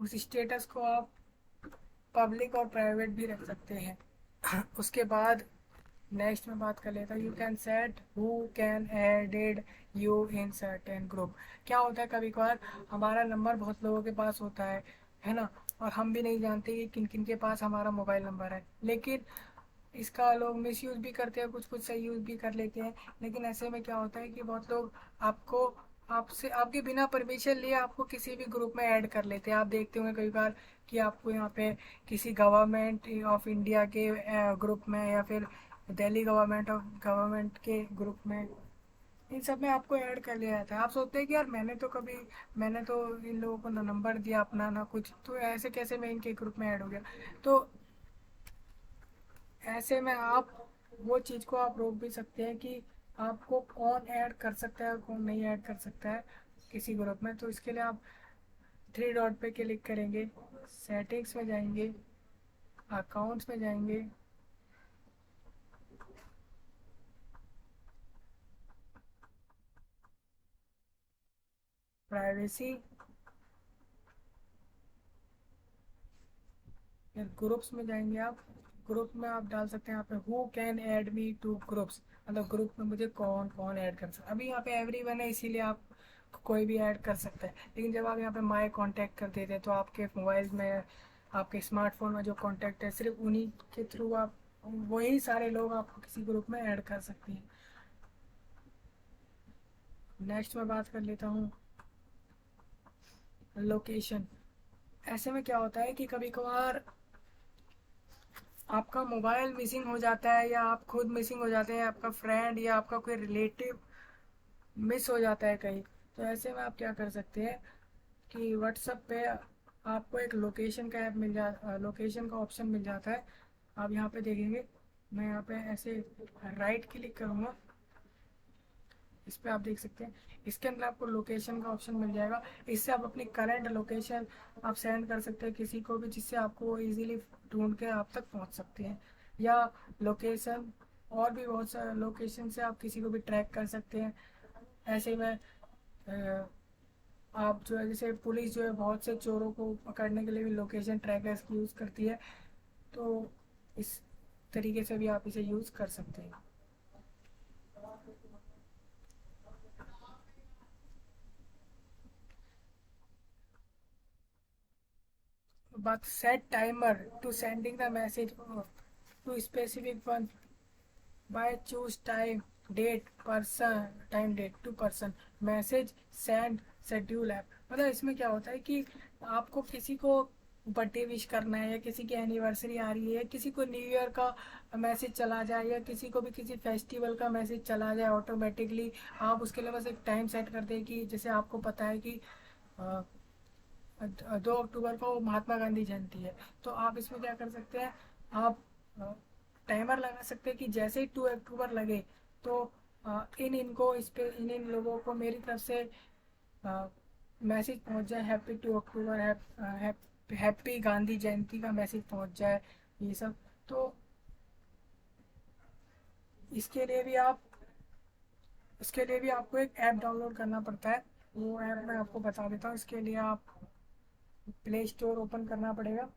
उस स्टेटस को आप पब्लिक और प्राइवेट भी रख सकते हैं। उसके बाद नेक्स्ट में बात कर लेता हूँ, you can set who can added you in certain group. क्या होता है, कभी कभार हमारा नंबर बहुत लोगों के पास होता है ना, और हम भी नहीं जानते कि किन किन के पास हमारा मोबाइल नंबर है, लेकिन इसका लोग मिस यूज़ भी करते हैं, कुछ कुछ सही यूज़ भी कर लेते हैं। लेकिन ऐसे में क्या होता है कि बहुत लोग आपको आपसे आपके बिना परमिशन लिए आपको किसी भी ग्रुप में ऐड कर लेते हैं। आप देखते होंगे कई बार कि आपको यहाँ पे किसी गवर्नमेंट ऑफ इंडिया के ग्रुप में, या फिर दिल्ली गवर्नमेंट के ग्रुप में, इन सब में आपको ऐड कर लिया जाता है। आप सोचते हैं कि यार मैंने तो इन लोगों को ना नंबर दिया अपना ना कुछ, तो ऐसे कैसे मैं इनके ग्रुप में ऐड हो गया। तो ऐसे में आप वो चीज़ को आप रोक भी सकते हैं कि आपको कौन ऐड कर सकता है और कौन नहीं ऐड कर सकता है किसी ग्रुप में। तो इसके लिए आप थ्री डॉट पे क्लिक करेंगे, सेटिंग्स में जाएंगे, अकाउंट्स में जाएंगे, प्राइवेसी, फिर ग्रुप्स में जाएंगे आप। ग्रुप में आप डाल सकते हैं यहाँ पे who can add me two groups, मतलब ग्रुप में मुझे कौन कौन ऐड कर सकता है। अभी यहाँ पे एवरीवन है, इसीलिए आप कोई भी ऐड कर सकता है। लेकिन जब आप यहाँ पे माई कॉन्टैक्ट कर देते हैं तो आपके मोबाइल में, आपके स्मार्टफोन में जो कॉन्टैक्ट है, सिर्फ उन्हीं के थ्रू आप, वही सारे लोग आपको किसी ग्रुप में ऐड कर सकते हैं। नेक्स्ट मैं बात कर लेता हूँ लोकेशन। ऐसे में क्या होता है कि कभी कभार आपका मोबाइल मिसिंग हो जाता है, या आप खुद मिसिंग हो जाते हैं, आपका फ्रेंड या आपका कोई रिलेटिव मिस हो जाता है कहीं। तो ऐसे में आप क्या कर सकते हैं कि व्हाट्सएप पे आपको एक लोकेशन का ऐप लोकेशन का ऑप्शन मिल जाता है। आप यहाँ पे देखेंगे, मैं यहाँ पे ऐसे राइट क्लिक करूँगा, इस पे आप देख सकते हैं, इसके अंदर आपको लोकेशन का ऑप्शन मिल जाएगा। इससे आप अपनी करंट लोकेशन आप सेंड कर सकते हैं किसी को भी, जिससे आपको इजीली ढूंढ के आप तक पहुंच सकते हैं। या लोकेशन, और भी बहुत सारे लोकेशन से आप किसी को भी ट्रैक कर सकते हैं। ऐसे में आप जो है, जैसे पुलिस जो है बहुत से चोरों को पकड़ने के लिए भी लोकेशन ट्रैकर्स की यूज़ करती है। तो इस तरीके से भी आप इसे यूज़ कर सकते हैं। But set timer to sending the message to specific one by choose time date to person message send schedule app। मतलब इसमें क्या होता है कि आपको किसी को बर्थडे विश करना है, या किसी की एनिवर्सरी आ रही है, किसी को न्यू ईयर का मैसेज चला जाए, या किसी को भी किसी फेस्टिवल का मैसेज चला जाए ऑटोमेटिकली, आप उसके लिए बस एक टाइम सेट कर दें कि जैसे आपको पता है कि 2 अक्टूबर को महात्मा गांधी जयंती है। तो आप इसमें क्या कर सकते हैं, आप टाइमर लगा सकते हैं कि जैसे ही 2 अक्टूबर लगे तो इन इनको इस पे इन इन लोगों को मेरी तरफ से मैसेज पहुंच जाए, हैप्पी 2 अक्टूबर, हैप्पी गांधी जयंती का मैसेज पहुंच जाए, ये सब। तो इसके लिए भी आप इसके लिए भी आपको एक ऐप डाउनलोड करना पड़ता है। वो ऐप मैं आपको बता देता हूँ। इसके लिए आप प्ले स्टोर ओपन करना पड़ेगा।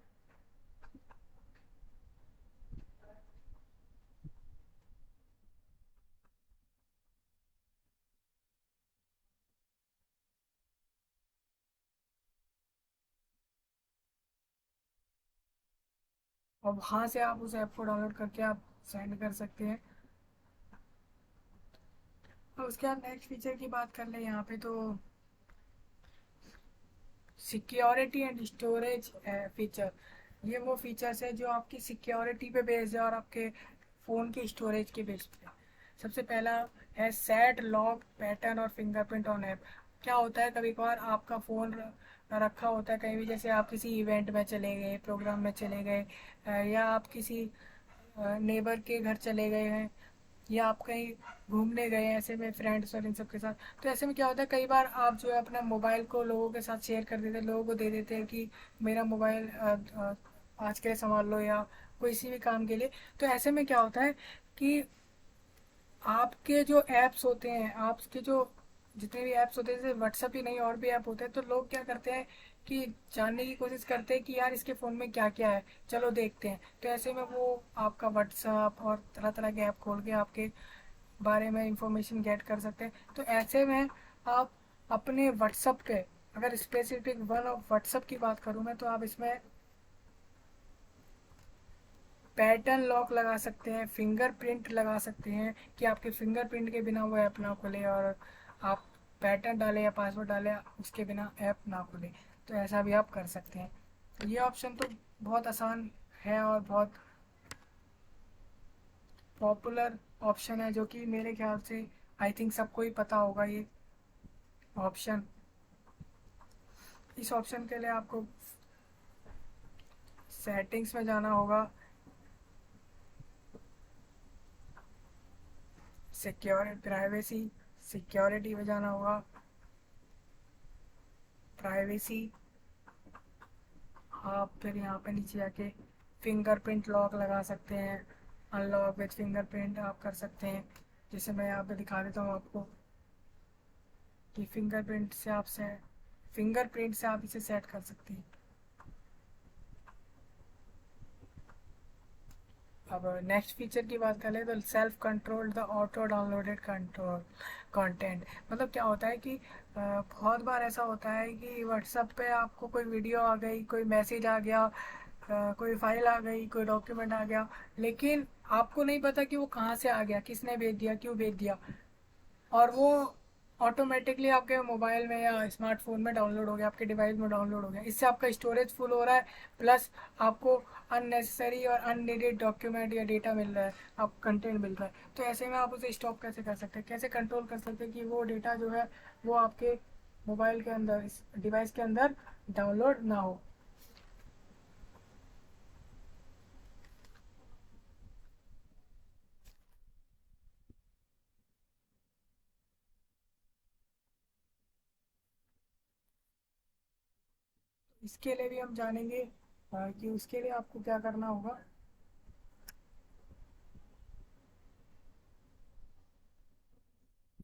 और वहाँ से आप उस ऐप को डाउनलोड करके आप सेंड कर सकते हैं। और उसके बाद नेक्स्ट फीचर की बात कर ले यहाँ पे, तो सिक्योरिटी एंड स्टोरेज फीचर। ये वो फीचर्स है जो आपकी सिक्योरिटी पे बेस्ड है और आपके फ़ोन के स्टोरेज के बेस पे। सबसे पहला है सेट लॉक पैटर्न और फिंगरप्रिंट ऑन ऐप। क्या होता है, कभी कभार आपका फ़ोन रखा होता है कहीं भी, जैसे आप किसी इवेंट में चले गए, प्रोग्राम में चले गए, या आप किसी नेबर के घर चले गए हैं, या आप कहीं घूमने गए हैं ऐसे में फ्रेंड्स और इन सब के साथ। तो ऐसे में क्या होता है, कई बार आप जो है अपना मोबाइल को लोगों के साथ शेयर कर देते हैं, लोगों को दे देते हैं कि मेरा मोबाइल आज के लिए संभाल लो, या किसी भी काम के लिए। तो ऐसे में क्या होता है कि आपके जो ऐप्स होते हैं, आपके जो जितने भी ऐप्स होते हैं जैसे व्हाट्सअप ही नहीं और भी ऐप होते हैं, तो लोग क्या करते हैं कि जानने की कोशिश करते हैं कि यार इसके फ़ोन में क्या क्या है, चलो देखते हैं। तो ऐसे में वो आपका व्हाट्सअप और तरह तरह के ऐप खोल के आपके बारे में इंफॉर्मेशन गेट कर सकते हैं। तो ऐसे में आप अपने व्हाट्सअप के, अगर स्पेसिफिक वन ऑफ व्हाट्सअप की बात करूँ मैं, तो आप इसमें पैटर्न लॉक लगा सकते हैं, फिंगरप्रिंट लगा सकते हैं कि आपके फिंगरप्रिंट के बिना वो ऐप ना खुले, और आप पैटर्न डालें या पासवर्ड डालें उसके बिना ऐप ना खुले। तो ऐसा भी आप कर सकते हैं। तो ये ऑप्शन तो बहुत आसान है और बहुत पॉपुलर ऑप्शन है, जो कि मेरे ख्याल से आई थिंक सबको ही पता होगा ये ऑप्शन। इस ऑप्शन के लिए आपको सेटिंग्स में जाना होगा, प्राइवेसी, सिक्योरिटी में जाना होगा, प्राइवेसी। आप फिर यहाँ पे नीचे जाके फिंगरप्रिंट लॉक लगा सकते हैं, अनलॉक विथ फिंगरप्रिंट आप कर सकते हैं। जैसे मैं यहाँ पे दिखा देता हूँ आपको कि फिंगरप्रिंट से आप इसे सेट कर सकते हैं। अब नेक्स्ट फीचर की बात करें तो self control the auto downloaded control content. मतलब क्या होता है कि बहुत बार ऐसा होता है कि व्हाट्सएप पे आपको कोई वीडियो आ गई, कोई मैसेज आ गया, कोई फाइल आ गई, कोई डॉक्यूमेंट आ गया, लेकिन आपको नहीं पता कि वो कहाँ से आ गया, किसने भेज दिया, क्यों भेज दिया, और वो ऑटोमेटिकली आपके मोबाइल में या स्मार्टफोन में डाउनलोड हो गया, आपके डिवाइस में डाउनलोड हो गया। इससे आपका स्टोरेज फुल हो रहा है, प्लस आपको अननेसेसरी और अननीडेड डॉक्यूमेंट या डेटा मिल रहा है, आप कंटेंट मिल रहा है। तो ऐसे में आप उसे स्टॉप कैसे कर सकते हैं, कैसे कंट्रोल कर सकते हैं कि वो डेटा जो है वो आपके मोबाइल के अंदर, इस डिवाइस के अंदर डाउनलोड ना हो। इसके लिए भी हम जानेंगे कि उसके लिए आपको क्या करना होगा।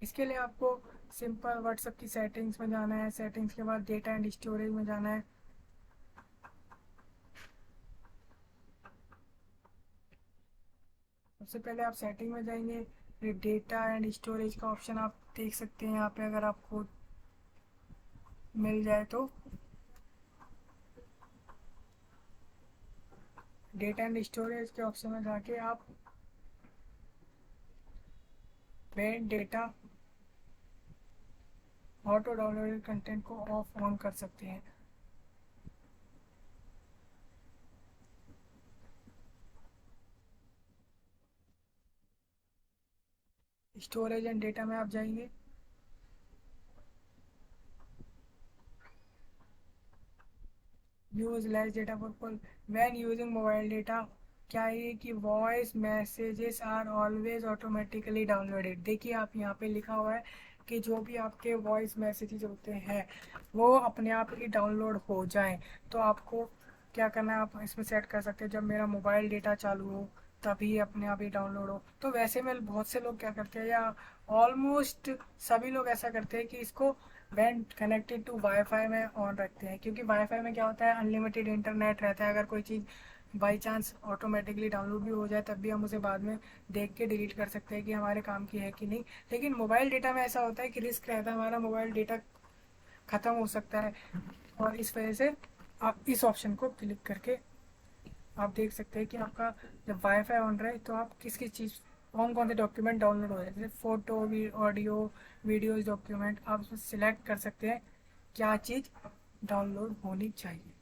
इसके लिए आपको सिंपल व्हाट्सएप की सेटिंग्स में जाना है, सेटिंग्स के बाद डेटा एंड स्टोरेज में जाना है। सबसे पहले आप सेटिंग में जाएंगे, फिर डेटा एंड स्टोरेज का ऑप्शन आप देख सकते हैं यहाँ पे, अगर आपको मिल जाए तो डेटा एंड स्टोरेज के ऑप्शन में जाके आप when data auto downloaded content को ऑफ ऑन कर सकते हैं। स्टोरेज एंड डेटा में आप जाएंगे, use less data for when using mobile data. क्या है कि voice messages are always automatically downloaded. देखिए आप यहाँ पे लिखा हुआ है कि जो भी आपके वॉइस मैसेजेस होते हैं वो अपने आप ही डाउनलोड हो जाएं। तो आपको क्या करना है, आप इसमें सेट कर सकते हैं जब मेरा मोबाइल डेटा चालू हो तभी अपने आप ही डाउनलोड हो। तो वैसे में बहुत से लोग क्या करते हैं, या ऑलमोस्ट सभी लोग ऐसा करते हैं कि इसको वैन कनेक्टेड टू वाईफाई में ऑन रखते हैं, क्योंकि वाईफाई में क्या होता है, अनलिमिटेड इंटरनेट रहता है। अगर कोई चीज़ बाई चांस ऑटोमेटिकली डाउनलोड भी हो जाए तब भी हम उसे बाद में देख के डिलीट कर सकते हैं कि हमारे काम की है कि नहीं। लेकिन मोबाइल डेटा में ऐसा होता है कि रिस्क रहता है, हमारा मोबाइल डेटा ख़त्म हो सकता है। और इस वजह से आप इस ऑप्शन को क्लिक करके आप देख सकते हैं कि आपका जब वाईफाई ऑन रहे तो आप किस किस चीज़, कौन कौन से डॉक्यूमेंट डाउनलोड हो जाए, जैसे फ़ोटो, ऑडियो, वीडियोज़, डॉक्यूमेंट आप उसमें सिलेक्ट कर सकते हैं क्या चीज़ डाउनलोड होनी चाहिए।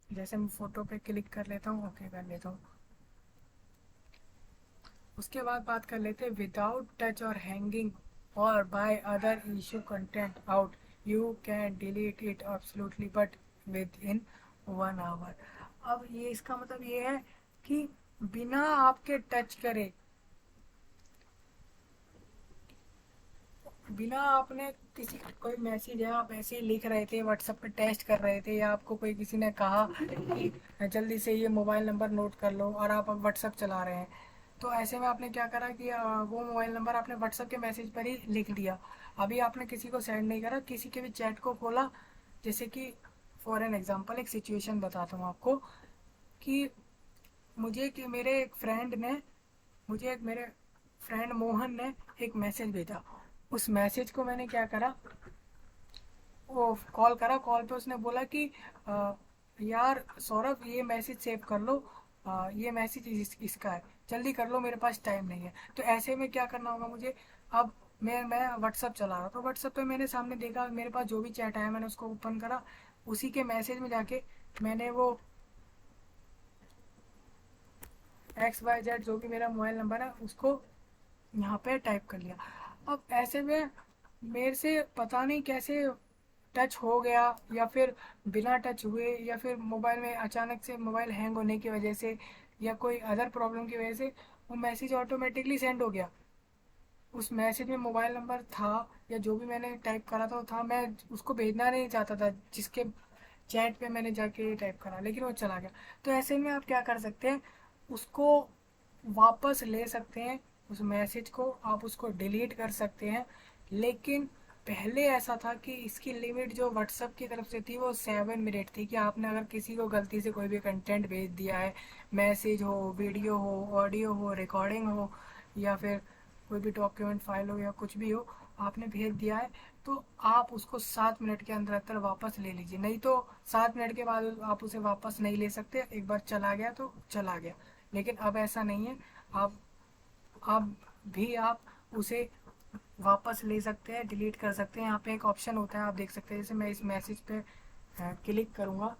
जैसे मैं फ़ोटो पे क्लिक कर लेता हूँ, ओके कर लेता हूँ। उसके बाद बात कर लेते हैं विदाउट टच और हैंगिंग और by other issue content out, you can delete it absolutely but within 1 hour. अब ये इसका मतलब ये है कि बिना आपके टच करे, बिना आपने किसी कोई मैसेज है, आप ऐसे ही लिख रहे थे व्हाट्सएप पे टेस्ट कर रहे थे, या आपको कोई किसी ने कहा कि जल्दी से ये मोबाइल नंबर नोट कर लो, और आप अब व्हाट्सएप चला रहे हैं, तो ऐसे में आपने क्या करा कि वो मोबाइल नंबर आपने व्हाट्सएप के मैसेज पर ही लिख दिया। अभी आपने किसी को सेंड नहीं करा, किसी के भी चैट को खोला। जैसे कि फॉर एन एग्जांपल एक सिचुएशन बताता हूँ आपको कि मुझे कि मेरे एक फ्रेंड ने मुझे एक मेरे फ्रेंड मोहन ने एक मैसेज भेजा। उस मैसेज को मैंने क्या करा, वो कॉल करा। कॉल पे उसने बोला कि यार सौरभ, ये मैसेज सेव कर लो, ये मैसेज इसका है, जल्दी कर लो, मेरे पास टाइम नहीं है। तो ऐसे में क्या करना होगा मुझे। अब मैं व्हाट्सअप चला रहा था, तो व्हाट्सअप पे मैंने सामने देखा मेरे पास जो भी चैट आया, मैंने उसको ओपन करा। उसी के मैसेज में जाके मैंने वो XYZ जो भी मेरा मोबाइल नंबर है उसको यहाँ पे टाइप कर लिया। अब ऐसे में मेरे से पता नहीं कैसे टच हो गया, या फिर बिना टच हुए, या फिर मोबाइल में अचानक से मोबाइल हैंग होने की वजह से, या कोई अदर प्रॉब्लम की वजह से वो मैसेज ऑटोमेटिकली सेंड हो गया। उस मैसेज में मोबाइल नंबर था, या जो भी मैंने टाइप करा था वो था, मैं उसको भेजना नहीं चाहता था जिसके चैट पे मैंने जाके टाइप करा, लेकिन वो चला गया। तो ऐसे में आप क्या कर सकते हैं, उसको वापस ले सकते हैं। उस मैसेज को आप उसको डिलीट कर सकते हैं। लेकिन पहले ऐसा था कि इसकी लिमिट जो व्हाट्सएप की तरफ से थी वो 7 मिनट थी, कि आपने अगर किसी को गलती से कोई भी कंटेंट भेज दिया है, मैसेज हो, वीडियो हो, ऑडियो हो, रिकॉर्डिंग हो, या फिर कोई भी डॉक्यूमेंट फाइल हो, या कुछ भी हो, आपने भेज दिया है, तो आप उसको 7 मिनट के अंदर अंदर वापस ले लीजिए। नहीं तो 7 मिनट के बाद आप उसे वापस नहीं ले सकते। एक बार चला गया तो चला गया। लेकिन अब ऐसा नहीं है। आप अब भी आप उसे वापस ले सकते हैं, डिलीट कर सकते हैं। यहाँ पे एक ऑप्शन होता है, आप देख सकते हैं। जैसे मैं इस मैसेज पे क्लिक करूँगा,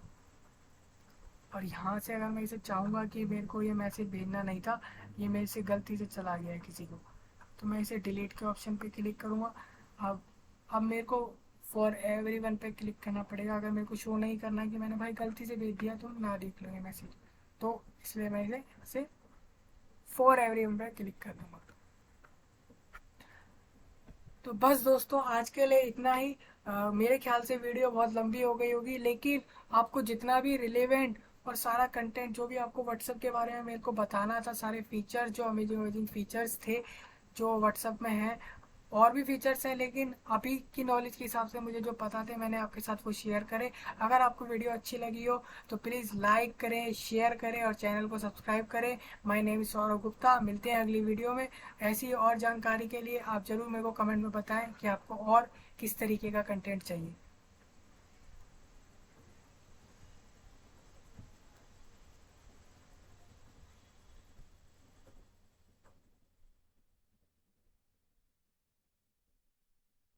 और यहाँ से अगर मैं इसे चाहूँगा कि मेरे को ये मैसेज भेजना नहीं था, ये मेरे से गलती से चला गया है किसी को, तो मैं इसे डिलीट के ऑप्शन पे क्लिक करूँगा। अब अब मेरे को फॉर एवरी वन पे क्लिक करना पड़ेगा। अगर मेरे को शो नहीं करना कि मैंने भाई गलती से भेज दिया, तो ना देख लो ये मैसेज, तो इसलिए मैं इसे फॉर एवरी वन पे क्लिक कर दूँगा। तो बस दोस्तों, आज के लिए इतना ही। मेरे ख्याल से वीडियो बहुत लंबी हो गई होगी, लेकिन आपको जितना भी रिलेवेंट और सारा कंटेंट जो भी आपको व्हाट्सएप के बारे में मेरे को बताना था, सारे फीचर्स जो अमेजिंग अमेजिंग फीचर्स थे जो व्हाट्सएप में हैं, और भी फीचर्स हैं, लेकिन अभी की नॉलेज के हिसाब से मुझे जो पता थे मैंने आपके साथ वो शेयर करे। अगर आपको वीडियो अच्छी लगी हो तो प्लीज़ लाइक करें, शेयर करें, और चैनल को सब्सक्राइब करें। My name is Saurabh Gupta. मिलते हैं अगली वीडियो में। ऐसी और जानकारी के लिए आप ज़रूर मेरे को कमेंट में बताएं कि आपको और किस तरीके का कंटेंट चाहिए।